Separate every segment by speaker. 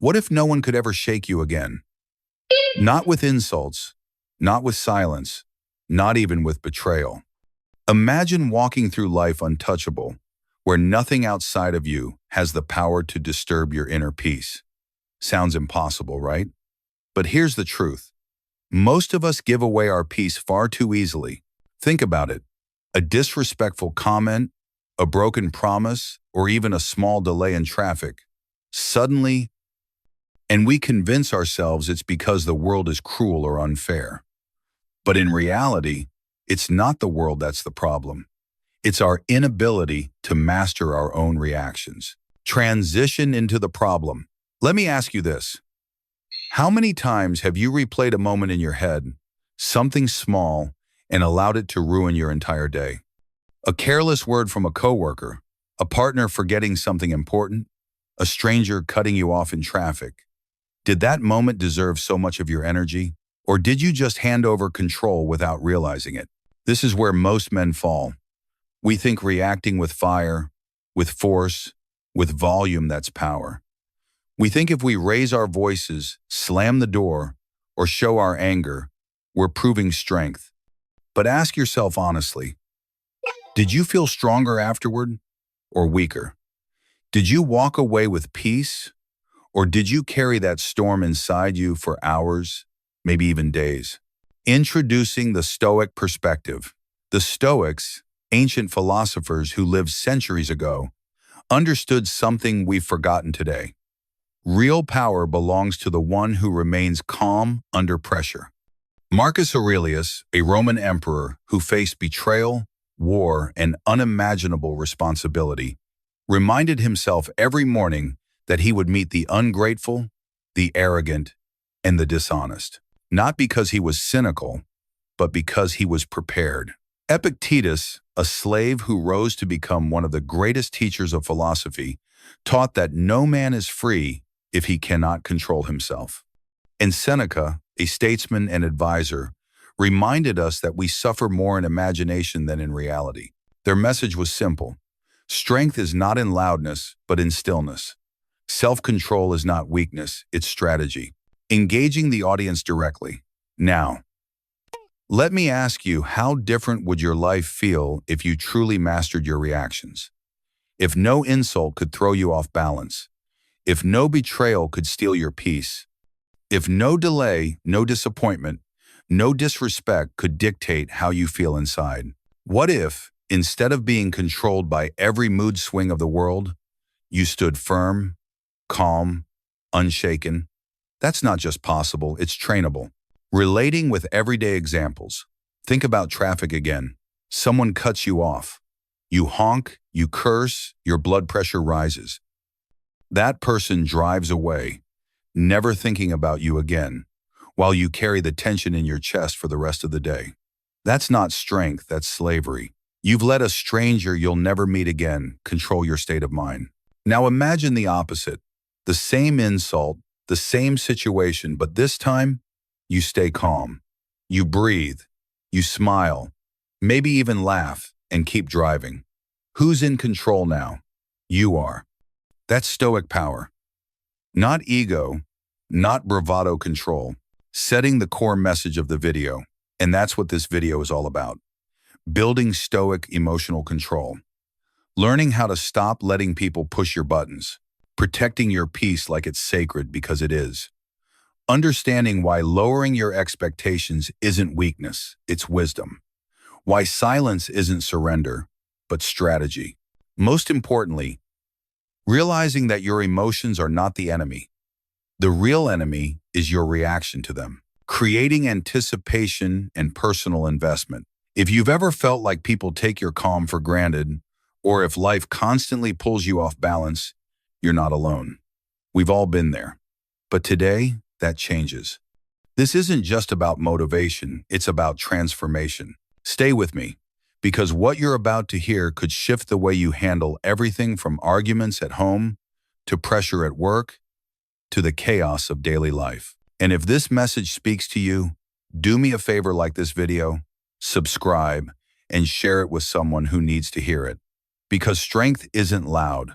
Speaker 1: What if no one could ever shake you again? Not with insults, not with silence, not even with betrayal. Imagine walking through life untouchable, where nothing outside of you has the power to disturb your inner peace. Sounds impossible, right? But here's the truth. Most of us give away our peace far too easily. Think about it. A disrespectful comment, a broken promise, or even a small delay in traffic. Suddenly, and we convince ourselves it's because the world is cruel or unfair. But in reality, it's not the world that's the problem. It's our inability to master our own reactions. Transition into the problem. Let me ask you this. How many times have you replayed a moment in your head, something small, and allowed it to ruin your entire day? A careless word from a coworker, a partner forgetting something important, a stranger cutting you off in traffic. Did that moment deserve so much of your energy? Or did you just hand over control without realizing it? This is where most men fall. We think reacting with fire, with force, with volume, that's power. We think if we raise our voices, slam the door, or show our anger, we're proving strength. But ask yourself honestly, did you feel stronger afterward or weaker? Did you walk away with peace, or did you carry that storm inside you for hours, maybe even days? Introducing the Stoic perspective. The Stoics, ancient philosophers who lived centuries ago, understood something we've forgotten today. Real power belongs to the one who remains calm under pressure. Marcus Aurelius, a Roman emperor who faced betrayal, war, and unimaginable responsibility, reminded himself every morning that he would meet the ungrateful, the arrogant, and the dishonest. Not because he was cynical, but because he was prepared. Epictetus, a slave who rose to become one of the greatest teachers of philosophy, taught that no man is free if he cannot control himself. And Seneca, a statesman and advisor, reminded us that we suffer more in imagination than in reality. Their message was simple. Strength is not in loudness, but in stillness. Self-control is not weakness, it's strategy. Engaging the audience directly. Now, let me ask you, how different would your life feel if you truly mastered your reactions? If no insult could throw you off balance? If no betrayal could steal your peace? If no delay, no disappointment, no disrespect could dictate how you feel inside? What if, instead of being controlled by every mood swing of the world, you stood firm, calm, unshaken? That's not just possible, it's trainable. Relating with everyday examples. Think about traffic again. Someone cuts you off. You honk, you curse, your blood pressure rises. That person drives away, never thinking about you again, while you carry the tension in your chest for the rest of the day. That's not strength, that's slavery. You've let a stranger you'll never meet again control your state of mind. Now imagine the opposite. The same insult, the same situation, but this time, you stay calm. You breathe. You smile. Maybe even laugh and keep driving. Who's in control now? You are. That's Stoic power. Not ego, not bravado control. Setting the core message of the video. And that's what this video is all about. Building Stoic emotional control. Learning how to stop letting people push your buttons. Protecting your peace like it's sacred because it is. Understanding why lowering your expectations isn't weakness, it's wisdom. Why silence isn't surrender, but strategy. Most importantly, realizing that your emotions are not the enemy. The real enemy is your reaction to them. Creating anticipation and personal investment. If you've ever felt like people take your calm for granted, or if life constantly pulls you off balance, you're not alone. We've all been there. But today, that changes. This isn't just about motivation, it's about transformation. Stay with me, because what you're about to hear could shift the way you handle everything from arguments at home, to pressure at work, to the chaos of daily life. And if this message speaks to you, do me a favor, like this video, subscribe, and share it with someone who needs to hear it. Because strength isn't loud.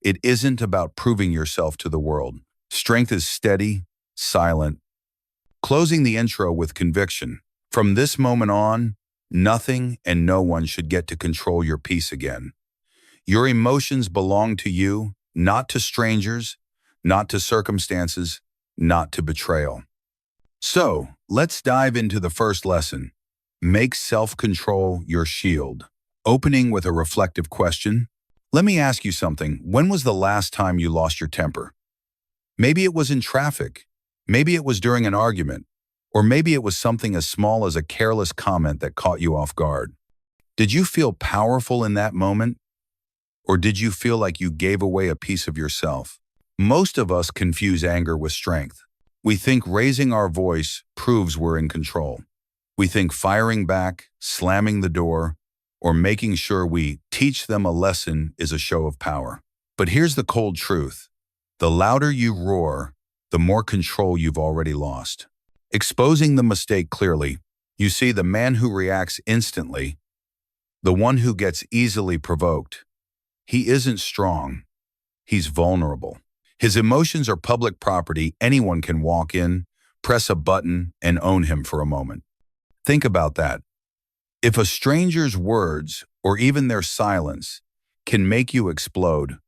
Speaker 1: It isn't about proving yourself to the world. Strength is steady, silent, closing the intro with conviction. From this moment on, nothing and no one should get to control your peace again. Your emotions belong to you, not to strangers, not to circumstances, not to betrayal. So, let's dive into the first lesson. Make self-control your shield. Opening with a reflective question. Let me ask you something. When was the last time you lost your temper? Maybe it was in traffic. Maybe it was during an argument. Or maybe it was something as small as a careless comment that caught you off guard. Did you feel powerful in that moment? Or did you feel like you gave away a piece of yourself? Most of us confuse anger with strength. We think raising our voice proves we're in control. We think firing back, slamming the door, or making sure we teach them a lesson is a show of power. But here's the cold truth. The louder you roar, the more control you've already lost. Exposing the mistake clearly, you see the man who reacts instantly, the one who gets easily provoked. He isn't strong. He's vulnerable. His emotions are public property. Anyone can walk in, press a button, and own him for a moment. Think about that. If a stranger's words, or even their silence, can make you explode,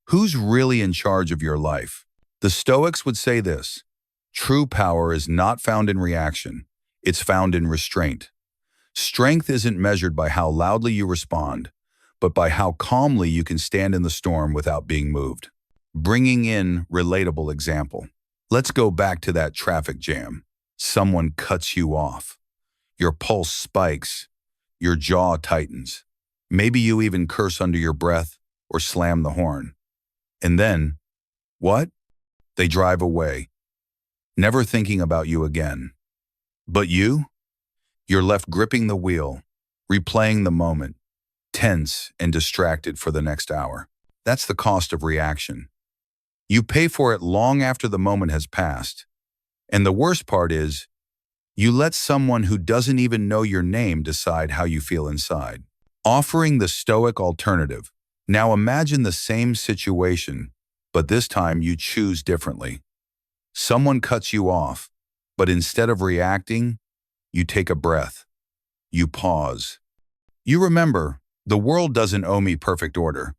Speaker 1: who's really in charge of your life? The Stoics would say this: true power is not found in reaction, it's found in restraint. Strength isn't measured by how loudly you respond, but by how calmly you can stand in the storm without being moved. Bringing in relatable example. Let's go back to that traffic jam. Someone cuts you off. Your pulse spikes. Your jaw tightens. Maybe you even curse under your breath or slam the horn. And then, what? They drive away, never thinking about you again. But you're left gripping the wheel, replaying the moment, tense and distracted for the next hour. That's the cost of reaction. You pay for it long after the moment has passed. And the worst part is, you let someone who doesn't even know your name decide how you feel inside. Offering the Stoic alternative. Now imagine the same situation, but this time you choose differently. Someone cuts you off, but instead of reacting, you take a breath. You pause. You remember, the world doesn't owe me perfect order.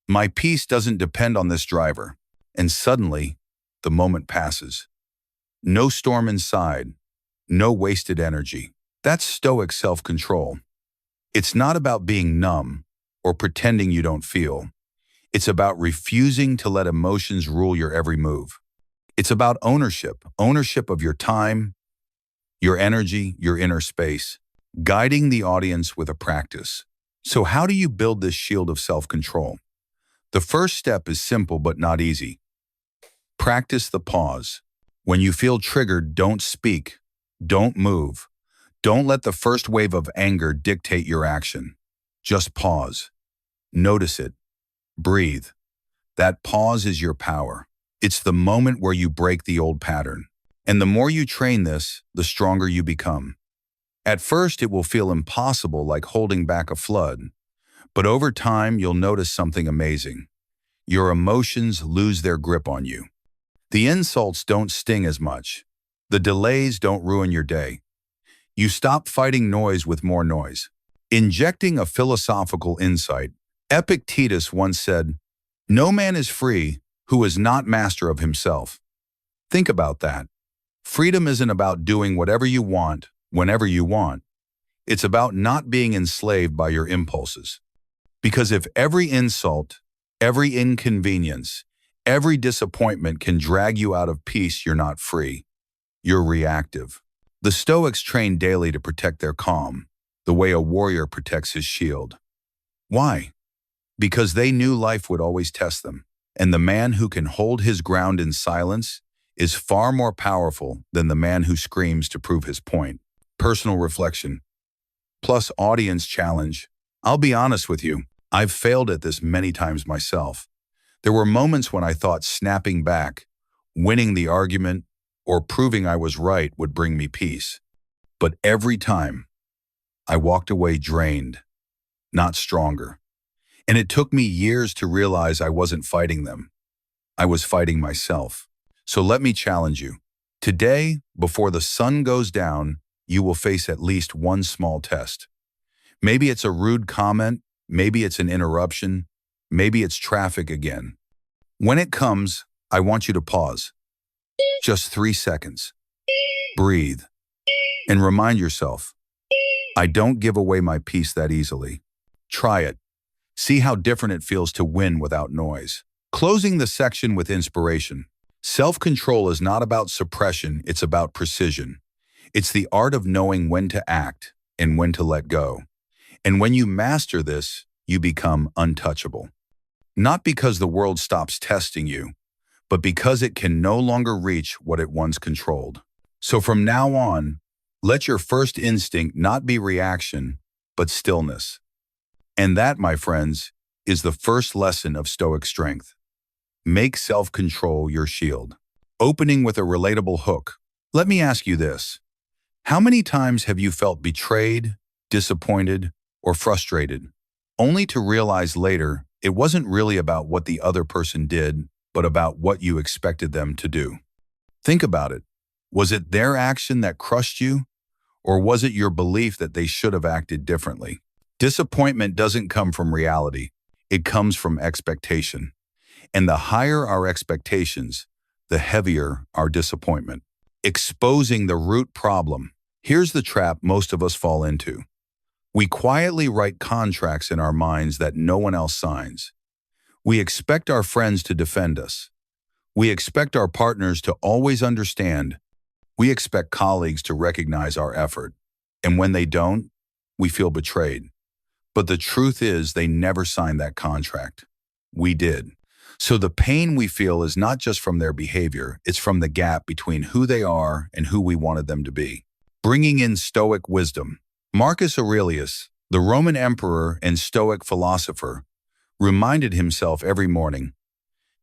Speaker 1: My peace doesn't depend on this driver. And suddenly, the moment passes. No storm inside, no wasted energy. That's Stoic self-control. It's not about being numb or pretending you don't feel. It's about refusing to let emotions rule your every move. It's about ownership of your time, your energy, your inner space, guiding the audience with a practice. So how do you build this shield of self-control? The first step is simple but not easy. Practice the pause. When you feel triggered, don't speak. Don't move. Don't let the first wave of anger dictate your action. Just pause. Notice it. Breathe. That pause is your power. It's the moment where you break the old pattern. And the more you train this, the stronger you become. At first, it will feel impossible, like holding back a flood. But over time, you'll notice something amazing. Your emotions lose their grip on you. The insults don't sting as much. The delays don't ruin your day. You stop fighting noise with more noise. Injecting a philosophical insight, Epictetus once said, "No man is free who is not master of himself." Think about that. Freedom isn't about doing whatever you want, whenever you want. It's about not being enslaved by your impulses. Because if every insult, every inconvenience, every disappointment can drag you out of peace, you're not free. You're reactive. The Stoics trained daily to protect their calm, the way a warrior protects his shield. Why? Because they knew life would always test them. And the man who can hold his ground in silence is far more powerful than the man who screams to prove his point. Personal reflection, plus audience challenge. I'll be honest with you, I've failed at this many times myself. There were moments when I thought snapping back, winning the argument, or proving I was right would bring me peace. But every time, I walked away drained, not stronger. And it took me years to realize I wasn't fighting them. I was fighting myself. So let me challenge you. Today, before the sun goes down, you will face at least one small test. Maybe it's a rude comment, maybe it's an interruption, maybe it's traffic again. When it comes, I want you to pause. Just 3 seconds. Breathe. And remind yourself, I don't give away my peace that easily. Try it. See how different it feels to win without noise. Closing the section with inspiration. Self-control is not about suppression, it's about precision. It's the art of knowing when to act and when to let go. And when you master this, you become untouchable. Not because the world stops testing you, but because it can no longer reach what it once controlled. So from now on, let your first instinct not be reaction, but stillness. And that, my friends, is the first lesson of Stoic strength. Make self-control your shield. Opening with a relatable hook. Let me ask you this. How many times have you felt betrayed, disappointed, or frustrated, only to realize later it wasn't really about what the other person did, but about what you expected them to do? Think about it. Was it their action that crushed you, or was it your belief that they should have acted differently? Disappointment doesn't come from reality. It comes from expectation. And the higher our expectations, the heavier our disappointment. Exposing the root problem. Here's the trap most of us fall into. We quietly write contracts in our minds that no one else signs. We expect our friends to defend us. We expect our partners to always understand. We expect colleagues to recognize our effort. And when they don't, we feel betrayed. But the truth is they never signed that contract. We did. So the pain we feel is not just from their behavior, it's from the gap between who they are and who we wanted them to be. Bringing in Stoic wisdom. Marcus Aurelius, the Roman emperor and Stoic philosopher, reminded himself every morning,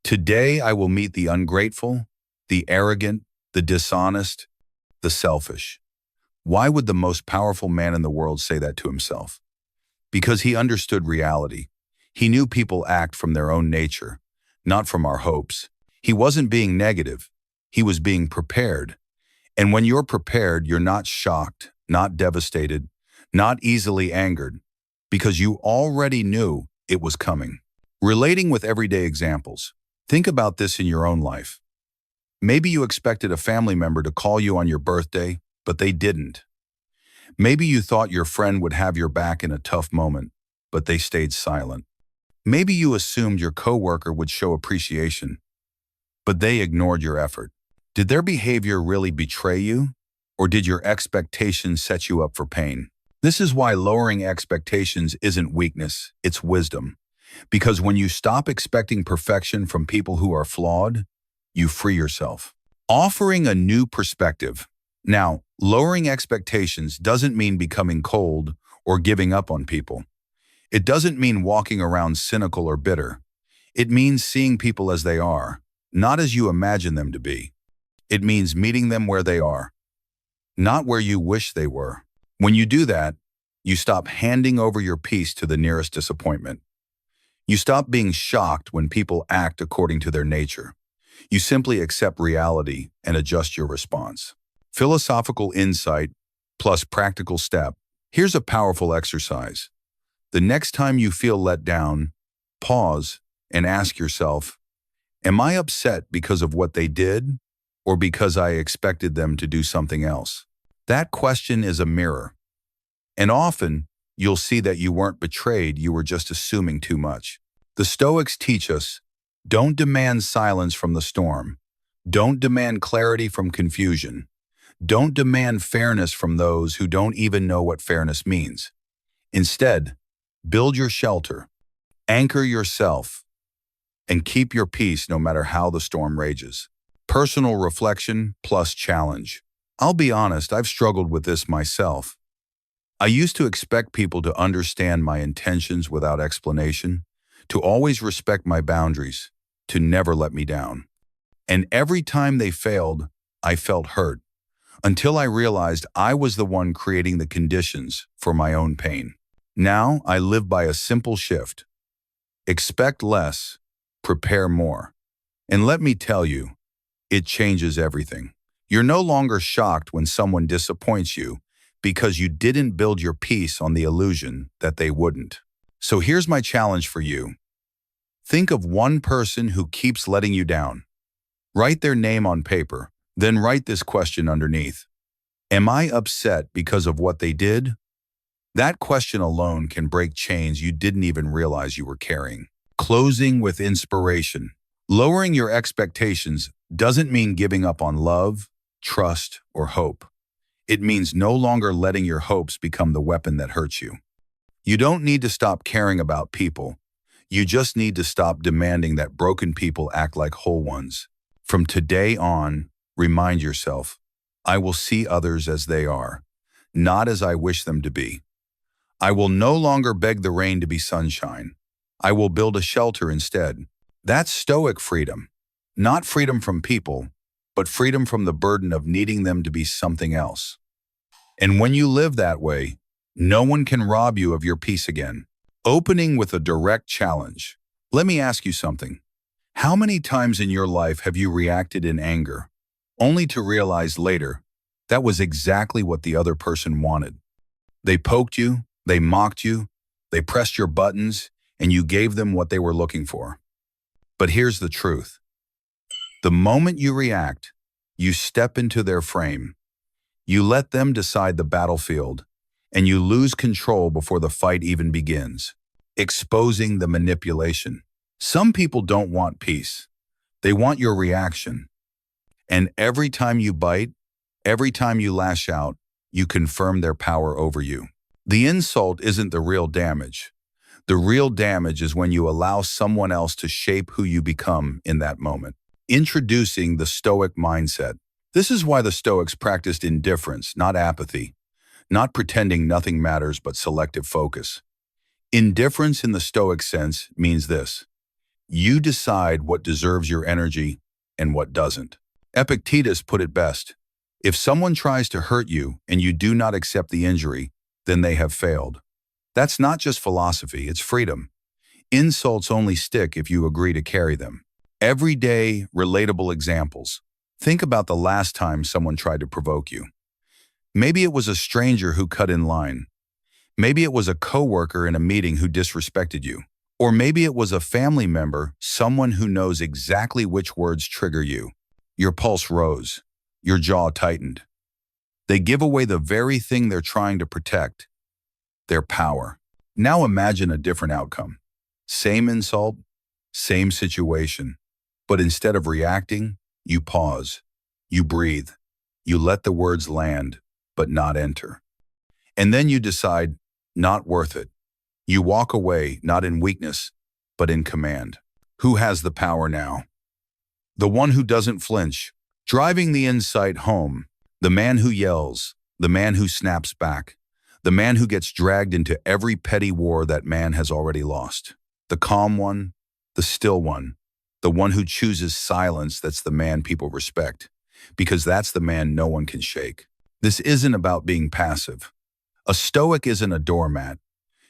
Speaker 1: "Today I will meet the ungrateful, the arrogant, the dishonest, the selfish." Why would the most powerful man in the world say that to himself? Because he understood reality. He knew people act from their own nature, not from our hopes. He wasn't being negative. He was being prepared. And when you're prepared, you're not shocked, not devastated, not easily angered, because you already knew it was coming. Relating with everyday examples. Think about this in your own life. Maybe you expected a family member to call you on your birthday, but they didn't. Maybe you thought your friend would have your back in a tough moment, but they stayed silent. Maybe you assumed your coworker would show appreciation, but they ignored your effort. Did their behavior really betray you, or did your expectations set you up for pain? This is why lowering expectations isn't weakness, it's wisdom. Because when you stop expecting perfection from people who are flawed, you free yourself. Offering a new perspective. Now, lowering expectations doesn't mean becoming cold or giving up on people. It doesn't mean walking around cynical or bitter. It means seeing people as they are, not as you imagine them to be. It means meeting them where they are, not where you wish they were. When you do that, you stop handing over your peace to the nearest disappointment. You stop being shocked when people act according to their nature. You simply accept reality and adjust your response. Philosophical insight plus practical step. Here's a powerful exercise. The next time you feel let down, pause and ask yourself, am I upset because of what they did or because I expected them to do something else? That question is a mirror. And often, you'll see that you weren't betrayed, you were just assuming too much. The Stoics teach us, don't demand silence from the storm. Don't demand clarity from confusion. Don't demand fairness from those who don't even know what fairness means. Instead, build your shelter, anchor yourself, and keep your peace no matter how the storm rages. Personal reflection plus challenge. I'll be honest, I've struggled with this myself. I used to expect people to understand my intentions without explanation, to always respect my boundaries, to never let me down. And every time they failed, I felt hurt, until I realized I was the one creating the conditions for my own pain. Now I live by a simple shift. Expect less, prepare more. And let me tell you, It changes everything. You're no longer shocked when someone disappoints you because you didn't build your peace on the illusion that they wouldn't. So here's my challenge for you. Think of one person who keeps letting you down. Write their name on paper, then write this question underneath. Am I upset because of what they did? That question alone can break chains you didn't even realize you were carrying. Closing with inspiration. Lowering your expectations doesn't mean giving up on love, trust, or hope. It means no longer letting your hopes become the weapon that hurts you. You don't need to stop caring about people. You just need to stop demanding that broken people act like whole ones. From today on, remind yourself, I will see others as they are, not as I wish them to be. I will no longer beg the rain to be sunshine. I will build a shelter instead. That's Stoic freedom. Not freedom from people, but freedom from the burden of needing them to be something else. And when you live that way, no one can rob you of your peace again. Opening with a direct challenge. Let me ask you something. How many times in your life have you reacted in anger, only to realize later that was exactly what the other person wanted? They poked you, they mocked you, they pressed your buttons, and you gave them what they were looking for. But here's the truth. The moment you react, you step into their frame. You let them decide the battlefield, and you lose control before the fight even begins, exposing the manipulation. Some people don't want peace. They want your reaction. And every time you bite, every time you lash out, you confirm their power over you. The insult isn't the real damage. The real damage is when you allow someone else to shape who you become in that moment. Introducing the Stoic mindset. This is why the Stoics practiced indifference, not apathy, not pretending nothing matters but selective focus. Indifference in the Stoic sense means this. You decide what deserves your energy and what doesn't. Epictetus put it best. If someone tries to hurt you and you do not accept the injury, then they have failed. That's not just philosophy, it's freedom. Insults only stick if you agree to carry them. Everyday, relatable examples. Think about the last time someone tried to provoke you. Maybe it was a stranger who cut in line. Maybe it was a coworker in a meeting who disrespected you. Or maybe it was a family member, someone who knows exactly which words trigger you. Your pulse rose. Your jaw tightened. They give away the very thing they're trying to protect, their power. Now imagine a different outcome. Same insult, same situation. But instead of reacting, you pause. You breathe. You let the words land, but not enter. And then you decide, not worth it. You walk away, not in weakness, but in command. Who has the power now? The one who doesn't flinch, driving the insight home, the man who yells, the man who snaps back, the man who gets dragged into every petty war that man has already lost. The calm one, the still one, the one who chooses silence. That's the man people respect, because that's the man no one can shake. This isn't about being passive. A Stoic isn't a doormat.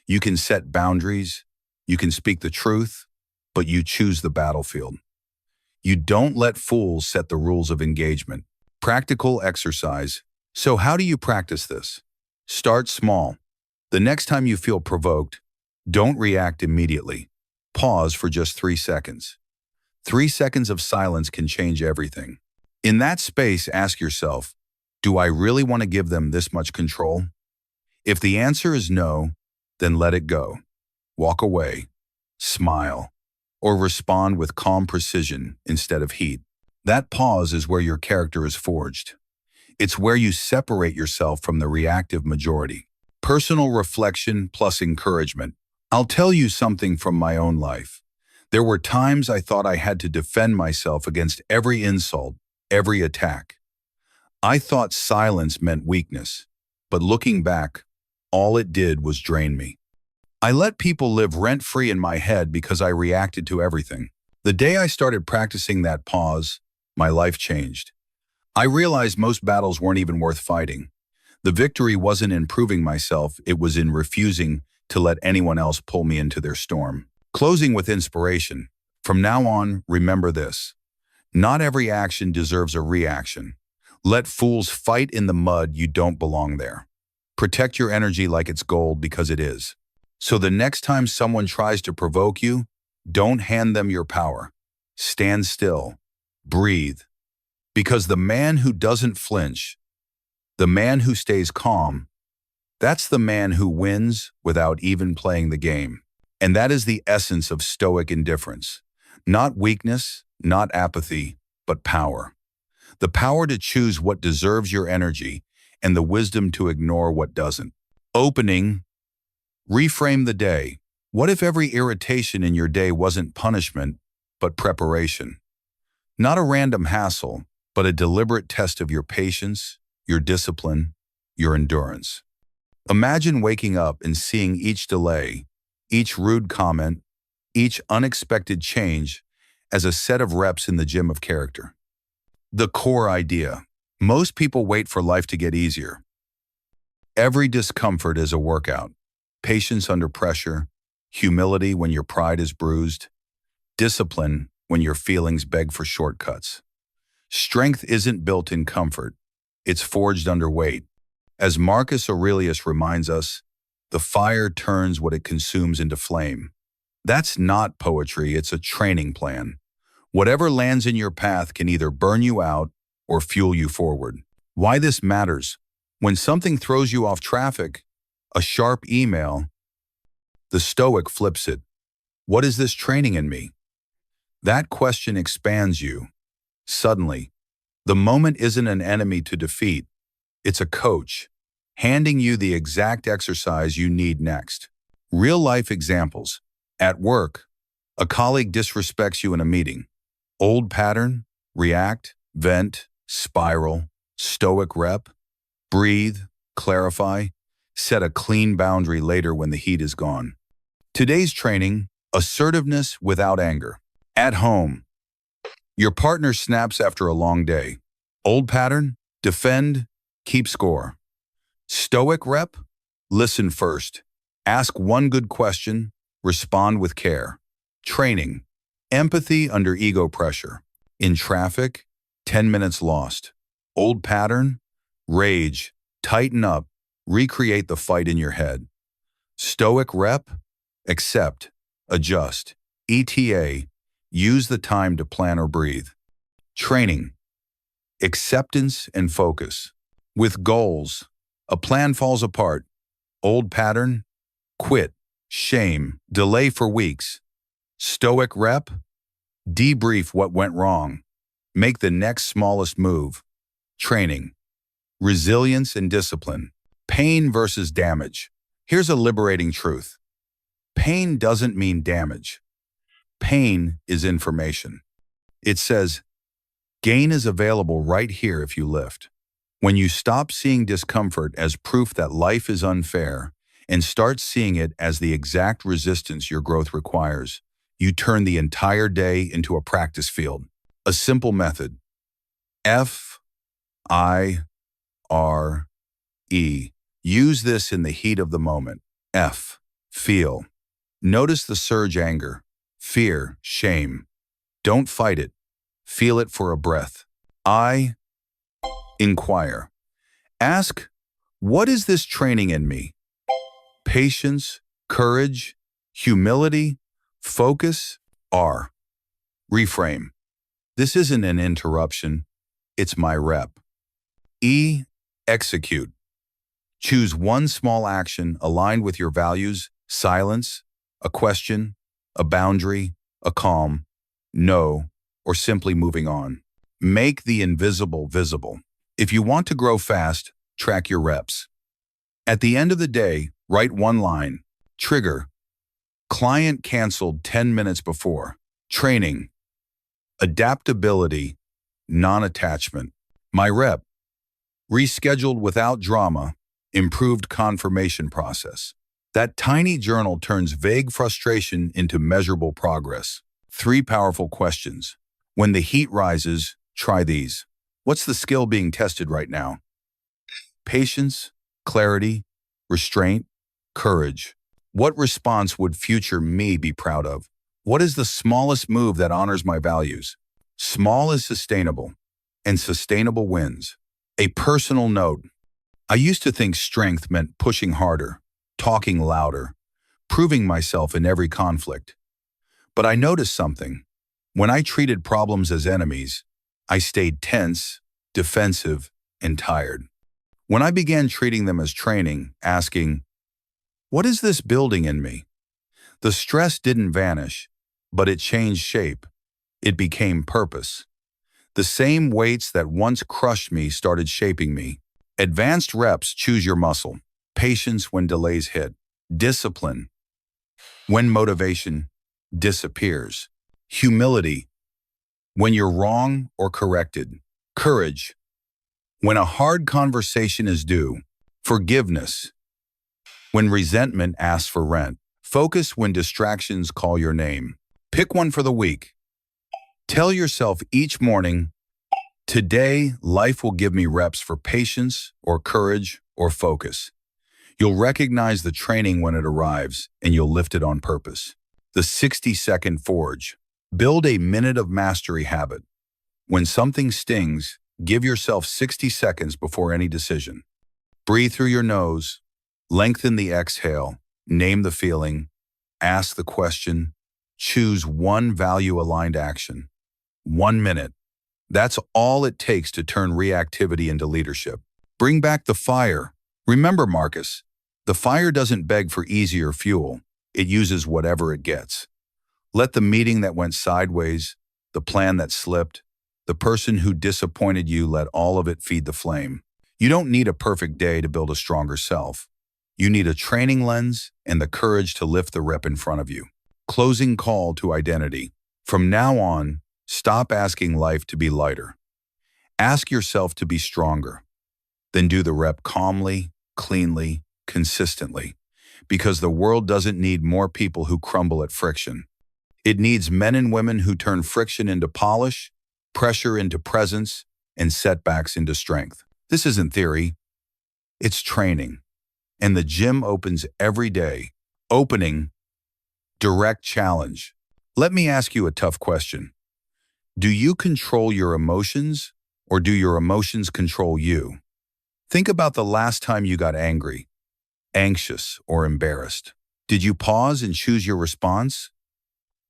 Speaker 1: You can set boundaries, you can speak the truth, but you choose the battlefield. You don't let fools set the rules of engagement. Practical exercise. So how do you practice this? Start small. The next time you feel provoked, don't react immediately. Pause for just 3 seconds. 3 seconds of silence can change everything. In that space, ask yourself, do I really want to give them this much control? If the answer is no, then let it go. Walk away, smile, or respond with calm precision instead of heat. That pause is where your character is forged. It's where you separate yourself from the reactive majority. Personal reflection plus encouragement. I'll tell you something from my own life. There were times I thought I had to defend myself against every insult, every attack. I thought silence meant weakness, but looking back, all it did was drain me. I let people live rent-free in my head because I reacted to everything. The day I started practicing that pause, my life changed. I realized most battles weren't even worth fighting. The victory wasn't in proving myself, it was in refusing to let anyone else pull me into their storm. Closing with inspiration. From now on, remember this. Not every action deserves a reaction. Let fools fight in the mud, you don't belong there. Protect your energy like it's gold because it is. So the next time someone tries to provoke you, don't hand them your power. Stand still. Breathe. Because the man who doesn't flinch, the man who stays calm, that's the man who wins without even playing the game. And that is the essence of Stoic indifference. Not weakness, not apathy, but power. The power to choose what deserves your energy and the wisdom to ignore what doesn't. Opening, reframe the day. What if every irritation in your day wasn't punishment, but preparation? Not a random hassle, but a deliberate test of your patience, your discipline, your endurance. Imagine waking up and seeing each delay, each rude comment, each unexpected change as a set of reps in the gym of character. The core idea. Most people wait for life to get easier. Every discomfort is a workout. Patience under pressure, humility when your pride is bruised, discipline when your feelings beg for shortcuts. Strength isn't built in comfort. It's forged under weight. As Marcus Aurelius reminds us, the fire turns what it consumes into flame. That's not poetry, it's a training plan. Whatever lands in your path can either burn you out or fuel you forward. Why this matters? When something throws you off traffic, a sharp email, the Stoic flips it. What is this training in me? That question expands you. Suddenly, the moment isn't an enemy to defeat. It's a coach, handing you the exact exercise you need next. Real-life examples. At work, a colleague disrespects you in a meeting. Old pattern, react, vent, spiral, Stoic rep, breathe, clarify, set a clean boundary later when the heat is gone. Today's training, assertiveness without anger. At home, your partner snaps after a long day. Old pattern, defend, keep score. Stoic rep, listen first. Ask one good question, respond with care. Training, empathy under ego pressure. In traffic, 10 minutes lost. Old pattern, rage, tighten up, recreate the fight in your head. Stoic rep, accept, adjust. ETA, use the time to plan or breathe. Training, acceptance and focus. With goals, a plan falls apart. Old pattern, quit, shame, delay for weeks. Stoic rep, debrief what went wrong. Make the next smallest move. Training, resilience and discipline. Pain versus damage. Here's a liberating truth. Pain doesn't mean damage. Pain is information. It says, gain is available right here if you lift. When you stop seeing discomfort as proof that life is unfair and start seeing it as the exact resistance your growth requires, you turn the entire day into a practice field. A simple method. F-I-R-E. Use this in the heat of the moment. F. Feel. Notice the surge anger, fear, shame. Don't fight it. Feel it for a breath. I. Inquire. Ask, what is this training in me? Patience, courage, humility, focus. R. Reframe. This isn't an interruption. It's my rep. E. Execute. Choose one small action aligned with your values, silence, a question, a boundary, a calm, no, or simply moving on. Make the invisible visible. If you want to grow fast, track your reps. At the end of the day, write one line. Trigger. Client canceled 10 minutes before. Training. Adaptability, non-attachment. My rep. Rescheduled without drama, improved confirmation process. That tiny journal turns vague frustration into measurable progress. 3 powerful questions. When the heat rises, try these. What's the skill being tested right now? Patience, clarity, restraint, courage. What response would future me be proud of? What is the smallest move that honors my values? Small is sustainable, and sustainable wins. A personal note. I used to think strength meant pushing harder, talking louder, proving myself in every conflict. But I noticed something. When I treated problems as enemies, I stayed tense, defensive, and tired. When I began treating them as training, asking, "What is this building in me?" The stress didn't vanish, but it changed shape. It became purpose. The same weights that once crushed me started shaping me. Advanced reps choose your muscle. Patience when delays hit. Discipline when motivation disappears. Humility when you're wrong or corrected. Courage when a hard conversation is due. Forgiveness when resentment asks for rent. Focus when distractions call your name. Pick one for the week. Tell yourself each morning, today, life will give me reps for patience or courage or focus. You'll recognize the training when it arrives, and you'll lift it on purpose. The 60-second forge. Build a minute of mastery habit. When something stings, give yourself 60 seconds before any decision. Breathe through your nose, lengthen the exhale, name the feeling, ask the question, choose one value-aligned action. 1 minute. That's all it takes to turn reactivity into leadership. Bring back the fire. Remember, Marcus, the fire doesn't beg for easier fuel. It uses whatever it gets. Let the meeting that went sideways, the plan that slipped, the person who disappointed you, let all of it feed the flame. You don't need a perfect day to build a stronger self. You need a training lens and the courage to lift the rep in front of you. Closing call to identity. From now on, stop asking life to be lighter. Ask yourself to be stronger. Then do the rep calmly, cleanly, consistently. Because the world doesn't need more people who crumble at friction. It needs men and women who turn friction into polish, pressure into presence, and setbacks into strength. This isn't theory. It's training. And the gym opens every day. Opening, direct challenge. Let me ask you a tough question. Do you control your emotions, or do your emotions control you? Think about the last time you got angry, anxious, or embarrassed. Did you pause and choose your response?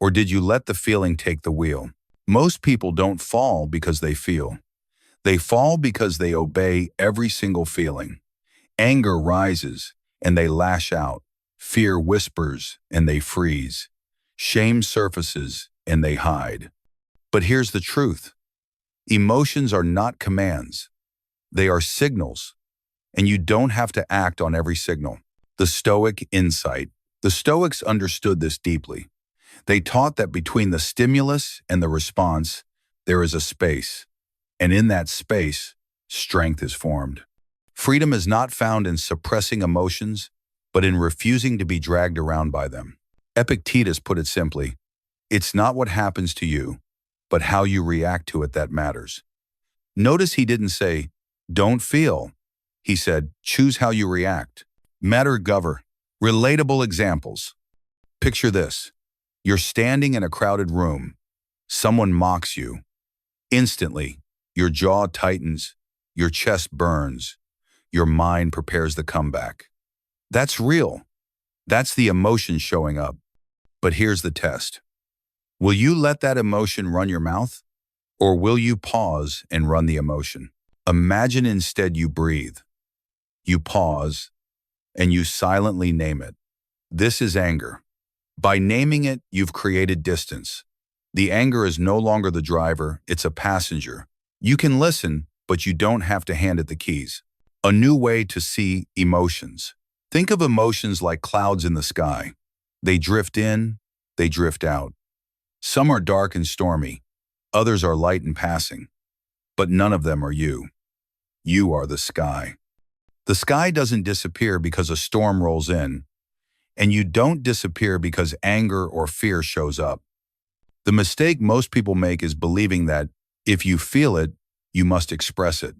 Speaker 1: Or did you let the feeling take the wheel? Most people don't fall because they feel. They fall because they obey every single feeling. Anger rises, and they lash out. Fear whispers, and they freeze. Shame surfaces, and they hide. But here's the truth. Emotions are not commands. They are signals, and you don't have to act on every signal. The Stoic insight. The Stoics understood this deeply. They taught that between the stimulus and the response, there is a space, and in that space, strength is formed. Freedom is not found in suppressing emotions, but in refusing to be dragged around by them. Epictetus put it simply, it's not what happens to you, but how you react to it that matters. Notice he didn't say, don't feel. He said, choose how you react. Matter govern. Relatable examples. Picture this. You're standing in a crowded room. Someone mocks you. Instantly, your jaw tightens, your chest burns, your mind prepares the comeback. That's real. That's the emotion showing up. But here's the test. Will you let that emotion run your mouth? Or will you pause and run the emotion? Imagine instead you breathe. You pause, and you silently name it. This is anger. By naming it, you've created distance. The anger is no longer the driver, it's a passenger. You can listen, but you don't have to hand it the keys. A new way to see emotions. Think of emotions like clouds in the sky. They drift in, they drift out. Some are dark and stormy, others are light and passing. But none of them are you. You are the sky. The sky doesn't disappear because a storm rolls in, and you don't disappear because anger or fear shows up. The mistake most people make is believing that if you feel it, you must express it.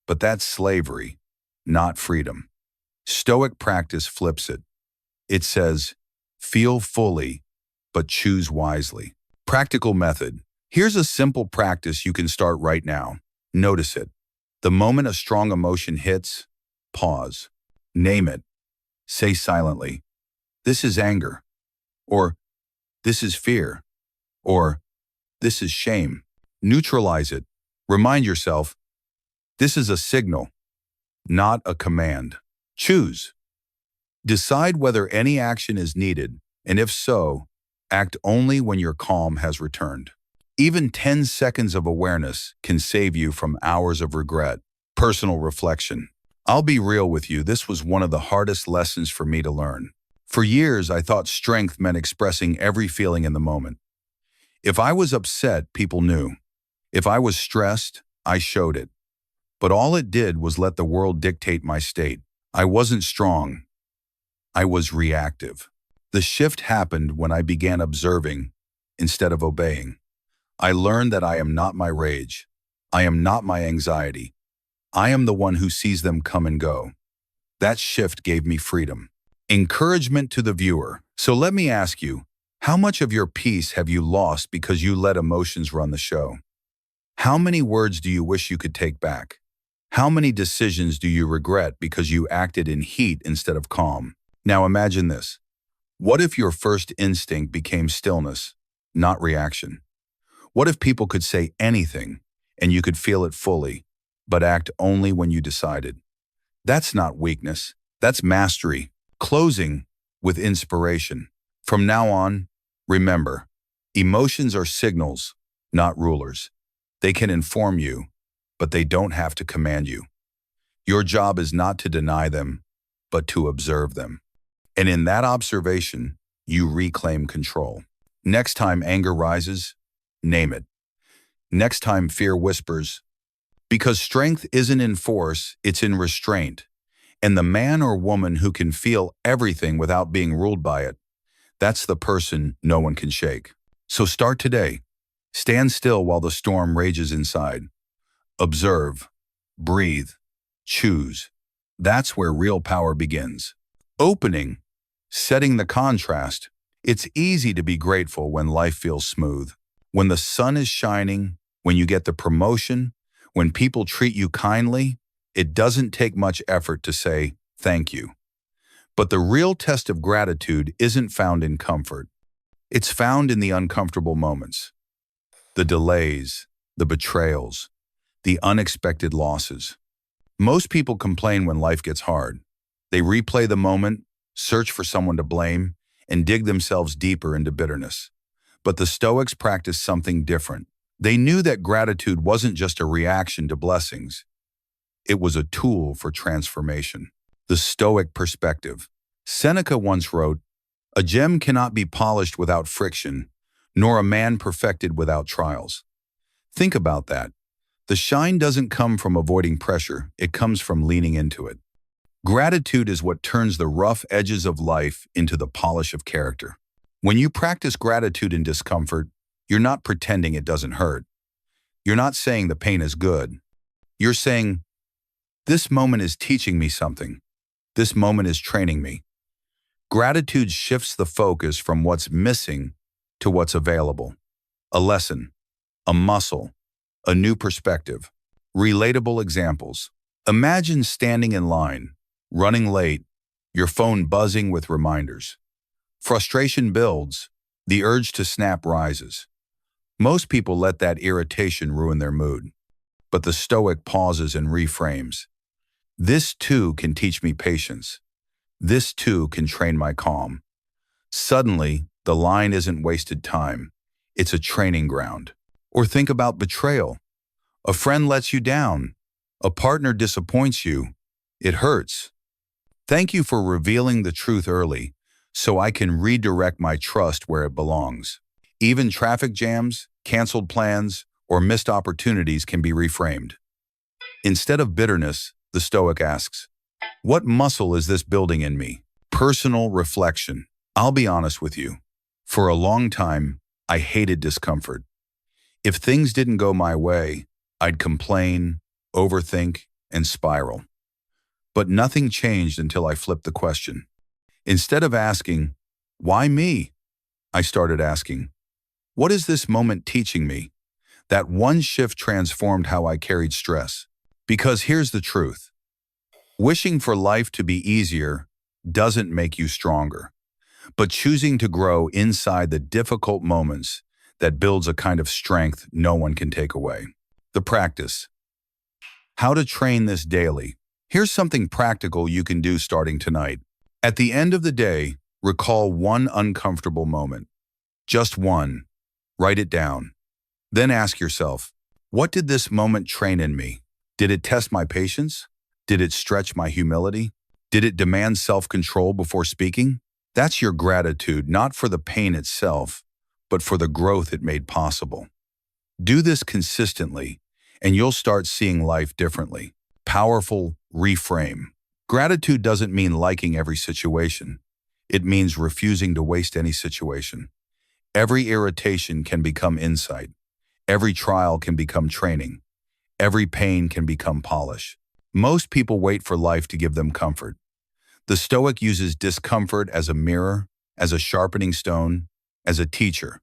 Speaker 1: But that's slavery, not freedom. Stoic practice flips it. It says, feel fully, but choose wisely. Practical method. Here's a simple practice you can start right now. Notice it. The moment a strong emotion hits, pause. Name it. Say silently, "This is anger," or "This is fear," or "This is shame." Neutralize it. Remind yourself, this is a signal, not a command. Choose. Decide whether any action is needed, and if so, act only when your calm has returned. Even 10 seconds of awareness can save you from hours of regret. Personal reflection. I'll be real with you, this was one of the hardest lessons for me to learn. For years, I thought strength meant expressing every feeling in the moment. If I was upset, people knew. If I was stressed, I showed it. But all it did was let the world dictate my state. I wasn't strong. I was reactive. The shift happened when I began observing instead of obeying. I learned that I am not my rage. I am not my anxiety. I am the one who sees them come and go. That shift gave me freedom. Encouragement to the viewer. So let me ask you, how much of your peace have you lost because you let emotions run the show? How many words do you wish you could take back? How many decisions do you regret because you acted in heat instead of calm? Now imagine this. What if your first instinct became stillness, not reaction? What if people could say anything and you could feel it fully, but act only when you decided? That's not weakness, that's mastery. Closing with inspiration. From now on, remember, emotions are signals, not rulers. They can inform you, but they don't have to command you. Your job is not to deny them, but to observe them. And in that observation, you reclaim control. Next time anger rises, name it. Next time fear whispers. Because strength isn't in force, it's in restraint. And the man or woman who can feel everything without being ruled by it, that's the person no one can shake. So start today. Stand still while the storm rages inside. Observe, breathe, choose. That's where real power begins. Opening, setting the contrast. It's easy to be grateful when life feels smooth. When the sun is shining, when you get the promotion, when people treat you kindly, it doesn't take much effort to say thank you. But the real test of gratitude isn't found in comfort. It's found in the uncomfortable moments. The delays, the betrayals, the unexpected losses. Most people complain when life gets hard. They replay the moment, search for someone to blame, and dig themselves deeper into bitterness. But the Stoics practiced something different. They knew that gratitude wasn't just a reaction to blessings. It was a tool for transformation. The Stoic perspective. Seneca once wrote, "A gem cannot be polished without friction, nor a man perfected without trials." Think about that. The shine doesn't come from avoiding pressure, it comes from leaning into it. Gratitude is what turns the rough edges of life into the polish of character. When you practice gratitude in discomfort, you're not pretending it doesn't hurt. You're not saying the pain is good. You're saying, this moment is teaching me something. This moment is training me. Gratitude shifts the focus from what's missing to what's available. A lesson, a muscle, a new perspective. Relatable examples. Imagine standing in line, running late, your phone buzzing with reminders. Frustration builds, the urge to snap rises. Most people let that irritation ruin their mood. But the Stoic pauses and reframes. This too can teach me patience. This too can train my calm. Suddenly, the line isn't wasted time. It's a training ground. Or think about betrayal. A friend lets you down. A partner disappoints you. It hurts. Thank you for revealing the truth early, so I can redirect my trust where it belongs. Even traffic jams, canceled plans, or missed opportunities can be reframed. Instead of bitterness, the Stoic asks, what muscle is this building in me? Personal reflection. I'll be honest with you. For a long time, I hated discomfort. If things didn't go my way, I'd complain, overthink, and spiral. But nothing changed until I flipped the question. Instead of asking, why me? I started asking, what is this moment teaching me? That one shift transformed how I carried stress. Because here's the truth. Wishing for life to be easier doesn't make you stronger, but choosing to grow inside the difficult moments that builds a kind of strength no one can take away. The practice. How to train this daily. Here's something practical you can do starting tonight. At the end of the day, recall one uncomfortable moment. Just one. Write it down. Then ask yourself, what did this moment train in me? Did it test my patience? Did it stretch my humility? Did it demand self-control before speaking? That's your gratitude, not for the pain itself, but for the growth it made possible. Do this consistently, and you'll start seeing life differently. Powerful reframe. Gratitude doesn't mean liking every situation. It means refusing to waste any situation. Every irritation can become insight. Every trial can become training. Every pain can become polish. Most people wait for life to give them comfort. The Stoic uses discomfort as a mirror, as a sharpening stone, as a teacher.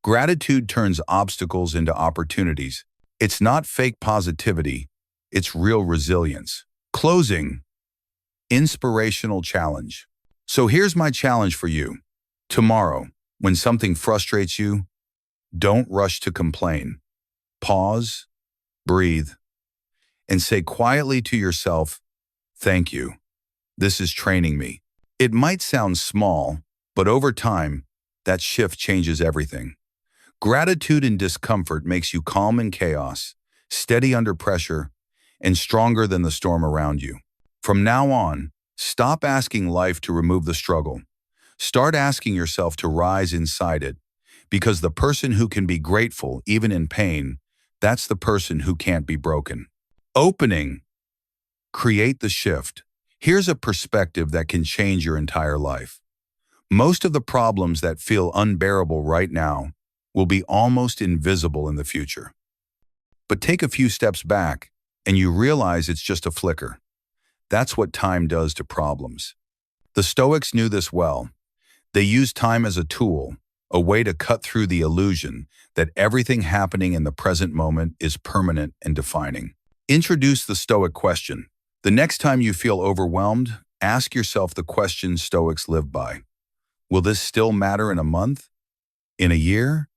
Speaker 1: Gratitude turns obstacles into opportunities. It's not fake positivity, it's real resilience. Closing. Inspirational challenge. So here's my challenge for you. Tomorrow, when something frustrates you, don't rush to complain. Pause, breathe, and say quietly to yourself, thank you. This is training me. It might sound small, but over time, that shift changes everything. Gratitude in discomfort makes you calm in chaos, steady under pressure, and stronger than the storm around you. From now on, stop asking life to remove the struggle. Start asking yourself to rise inside it, because the person who can be grateful even in pain, that's the person who can't be broken. Opening. Create the shift. Here's a perspective that can change your entire life. Most of the problems that feel unbearable right now will be almost invisible in the future. But take a few steps back, and you realize it's just a flicker. That's what time does to problems. The Stoics knew this well. They used time as a tool, a way to cut through the illusion that everything happening in the present moment is permanent and defining. Introduce the Stoic question. The next time you feel overwhelmed, ask yourself the question Stoics live by. Will this still matter in a month? In a year?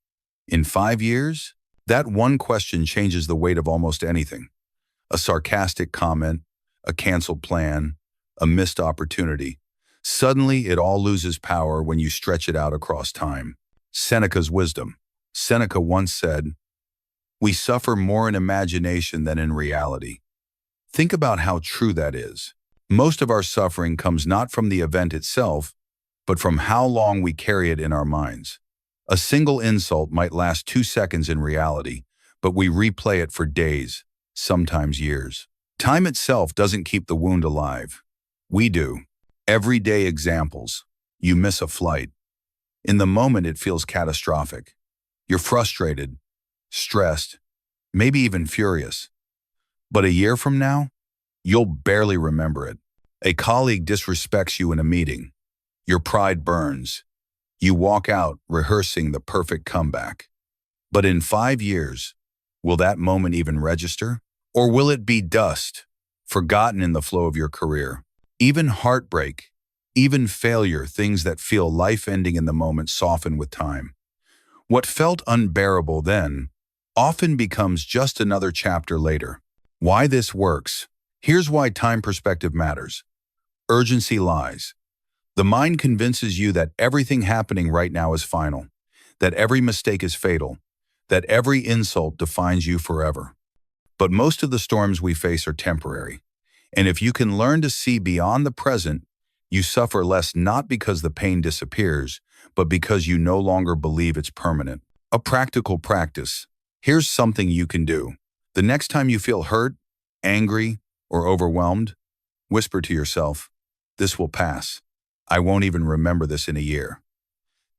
Speaker 1: In 5 years? That one question changes the weight of almost anything. A sarcastic comment, a canceled plan, a missed opportunity. Suddenly, it all loses power when you stretch it out across time. Seneca's wisdom. Seneca once said, "We suffer more in imagination than in reality." Think about how true that is. Most of our suffering comes not from the event itself, but from how long we carry it in our minds. A single insult might last 2 seconds in reality, but we replay it for days, sometimes years. Time itself doesn't keep the wound alive. We do. Everyday examples. You miss a flight. In the moment, it feels catastrophic. You're frustrated, stressed, maybe even furious. But a year from now, you'll barely remember it. A colleague disrespects you in a meeting. Your pride burns. You walk out rehearsing the perfect comeback. But in 5 years, will that moment even register? Or will it be dust, forgotten in the flow of your career? Even heartbreak, even failure, things that feel life-ending in the moment soften with time. What felt unbearable then often becomes just another chapter later. Why this works? Here's why time perspective matters. Urgency lies. The mind convinces you that everything happening right now is final, that every mistake is fatal, that every insult defines you forever. But most of the storms we face are temporary. And if you can learn to see beyond the present, you suffer less not because the pain disappears, but because you no longer believe it's permanent. A practical practice. Here's something you can do. The next time you feel hurt, angry, or overwhelmed, whisper to yourself, "This will pass. I won't even remember this in a year."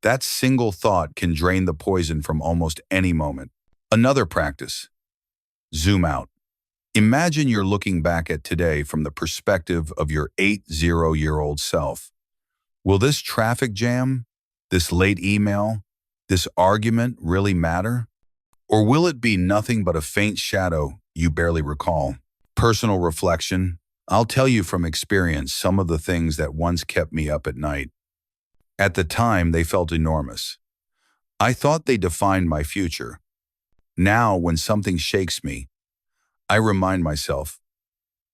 Speaker 1: That single thought can drain the poison from almost any moment. Another practice. Zoom out. Imagine you're looking back at today from the perspective of your 80-year-old self. Will this traffic jam, this late email, this argument really matter? Or will it be nothing but a faint shadow you barely recall? Personal reflection. I'll tell you from experience some of the things that once kept me up at night. At the time, they felt enormous. I thought they defined my future. Now, when something shakes me, I remind myself,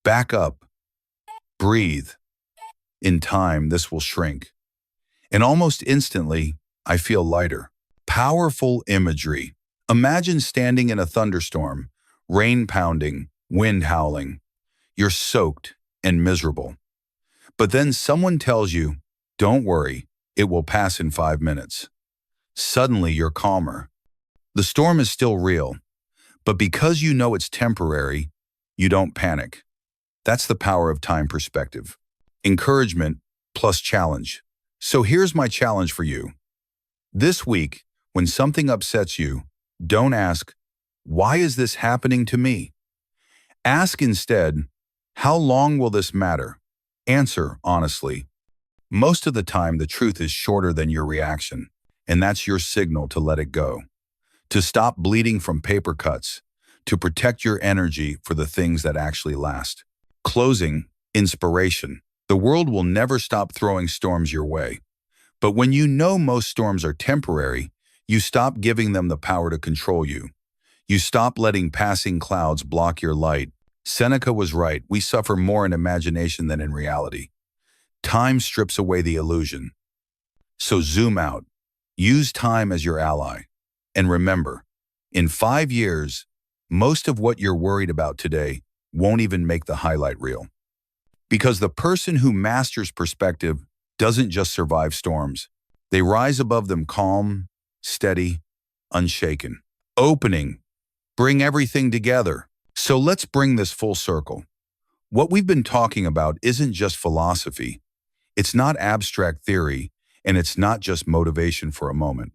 Speaker 1: back up, breathe. In time, this will shrink. And almost instantly, I feel lighter. Powerful imagery. Imagine standing in a thunderstorm, rain pounding, wind howling. You're soaked and miserable. But then someone tells you, don't worry, it will pass in 5 minutes. Suddenly you're calmer. The storm is still real, but because you know it's temporary, you don't panic. That's the power of time perspective. Encouragement plus challenge. So here's my challenge for you. This week, when something upsets you, don't ask, why is this happening to me? Ask instead, how long will this matter? Answer honestly. Most of the time, the truth is shorter than your reaction, and that's your signal to let it go, to stop bleeding from paper cuts, to protect your energy for the things that actually last. Closing, inspiration. The world will never stop throwing storms your way. But when you know most storms are temporary, you stop giving them the power to control you. You stop letting passing clouds block your light. Seneca was right. We suffer more in imagination than in reality. Time strips away the illusion. So zoom out. Use time as your ally. And remember, in 5 years, most of what you're worried about today won't even make the highlight reel. Because the person who masters perspective doesn't just survive storms. They rise above them calm, steady, unshaken. Opening. Bring everything together. So let's bring this full circle. What we've been talking about isn't just philosophy. It's not abstract theory, and it's not just motivation for a moment.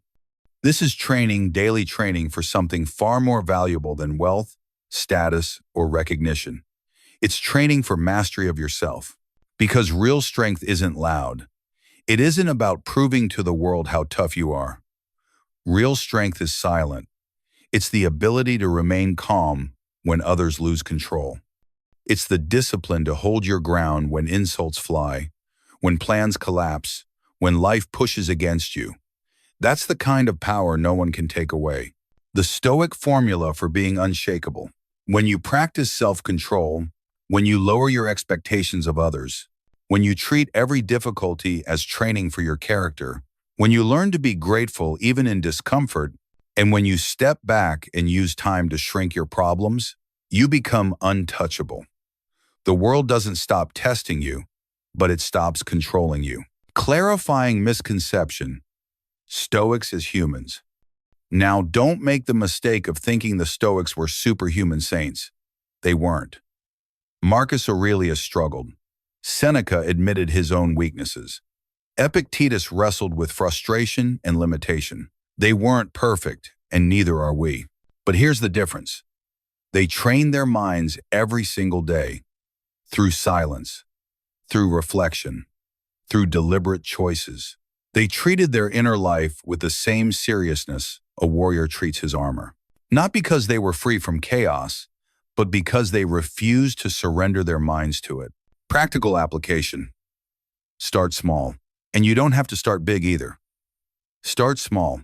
Speaker 1: This is training, daily training for something far more valuable than wealth, status, or recognition. It's training for mastery of yourself. Because real strength isn't loud. It isn't about proving to the world how tough you are. Real strength is silent. It's the ability to remain calm when others lose control. It's the discipline to hold your ground when insults fly, when plans collapse, when life pushes against you. That's the kind of power no one can take away. The Stoic formula for being unshakable. When you practice self-control, when you lower your expectations of others, when you treat every difficulty as training for your character, when you learn to be grateful even in discomfort, and when you step back and use time to shrink your problems, you become untouchable. The world doesn't stop testing you, but it stops controlling you. Clarifying misconception. Stoics as humans. Now, don't make the mistake of thinking the Stoics were superhuman saints. They weren't. Marcus Aurelius struggled. Seneca admitted his own weaknesses. Epictetus wrestled with frustration and limitation. They weren't perfect, and neither are we. But here's the difference. They trained their minds every single day, through silence, through reflection, through deliberate choices. They treated their inner life with the same seriousness a warrior treats his armor. Not because they were free from chaos, but because they refused to surrender their minds to it. Practical application. Start small. And you don't have to start big either. Start small.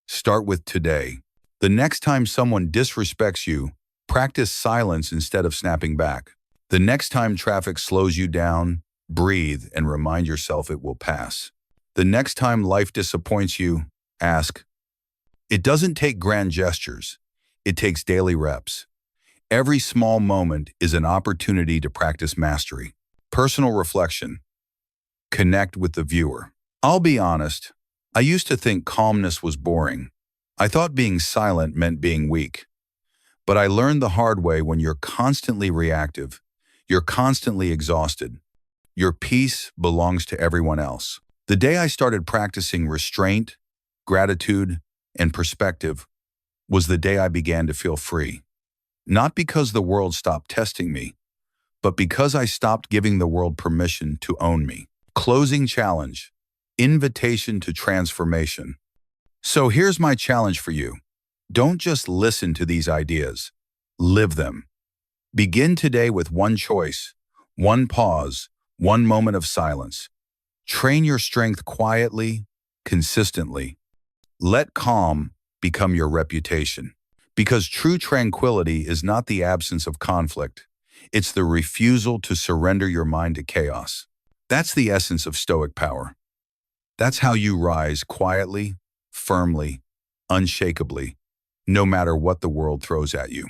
Speaker 1: Start with today. The next time someone disrespects you, practice silence instead of snapping back. The next time traffic slows you down, breathe and remind yourself it will pass. The next time life disappoints you, ask. It doesn't take grand gestures. It takes daily reps. Every small moment is an opportunity to practice mastery. Personal reflection. Connect with the viewer. I'll be honest, I used to think calmness was boring. I thought being silent meant being weak. But I learned the hard way when you're constantly reactive, you're constantly exhausted. Your peace belongs to everyone else. The day I started practicing restraint, gratitude, and perspective was the day I began to feel free. Not because the world stopped testing me, but because I stopped giving the world permission to own me. Closing challenge. Invitation to transformation. So here's my challenge for you. Don't just listen to these ideas. Live them. Begin today with one choice, one pause, one moment of silence. Train your strength quietly, consistently. Let calm become your reputation. Because true tranquility is not the absence of conflict. It's the refusal to surrender your mind to chaos. That's the essence of Stoic power. That's how you rise quietly, firmly, unshakably, no matter what the world throws at you.